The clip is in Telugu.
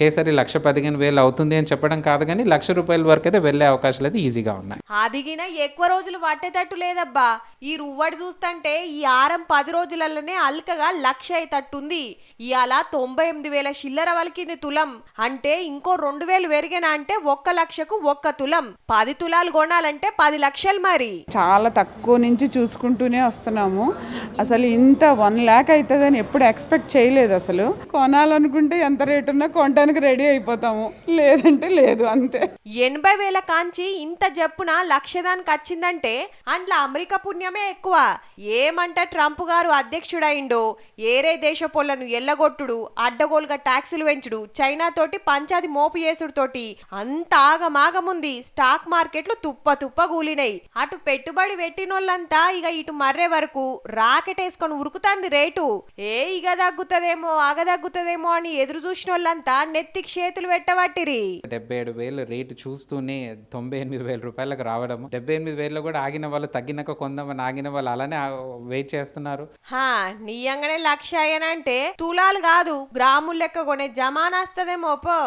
ఒకేసారి 1,15,000 అవుతుంది అని చెప్పడం కాదు కానీ ₹1,00,000 వరకు అయితే వెళ్ళే అవకాశాలు అయితే ఈజీగా ఉన్నాయి. అదిగిన ఎక్కువ రోజులు పట్టేటట్టు లేదబ్బా. ఈ రువ్వడి చూస్తుంటే ఈ ఆరం 10 రోజులలోనే అల్కగా 1,00,000 అయ్యేటట్టుంది. ఇవాళ 98,000 చిల్లర వలికింది తులం. అంటే ఇంకో 2,000 పెరిగినా అంటే 1,00,000కు 1 తులం. 10 తులాలు కొనాలంటే 10 లక్షలు మరి. చాలా తక్కువ నుంచి చూసుకుంటూనే వస్తున్నాము. అసలు ఇంత 1,00,000 అవుతుందని ఎప్పుడు ఎక్స్పెక్ట్ చేయలేదు. అసలు కొనాలనుకుంటే ఎంత రేటు ఉన్నా కొనడానికి రెడీ అయిపోతాము, లేదంటే లేదు, అంతే. 80,000 కాంచి ఇంత జప్పున 1,00,000 దానికి వచ్చిందంటే అంట్ల అమెరికా పుణ్యమే ఎక్కువ. ఏమంట ట్రంప్ గారు అధ్యక్షుడైండో ఏరే దేశపోళ్లను ఎల్లగొట్టుడు, అడ్డగోలుగా ట్యాక్సులు పెంచుడు, చైనా తోటి పంచాది మోపు చేసుడు తోటి అంత ఆగమాగముంది. స్టాక్ మార్కెట్లు తుప్ప తుప్ప కూలినాయి. అటు పెట్టుబడి పెట్టినోళ్ళంతా ఇక ఇటు మర్రే వరకు రాకెట్ వేసుకొని ఉరుకుతాంది రేటు. ఇగ దగ్గుతుందేమో ఆగదగ్గుతుందేమో అని ఎదురు చూసిన వాళ్ళంతా నెత్తికి చేతులు పెట్టబట్టిరి. 77,000 రేటు చూస్తూనే ₹98,000 రావడం, 78,000 కూడా ఆగిన వాళ్ళు తగ్గినాక కొందామని ఆగిన వాళ్ళు అలానే వెయిట్ చేస్తున్నారు. నీయంగానే 1,00,000 అంటే తులాలు కాదు గ్రాములు లెక్క కొనే జమానా వస్తదేమో పో.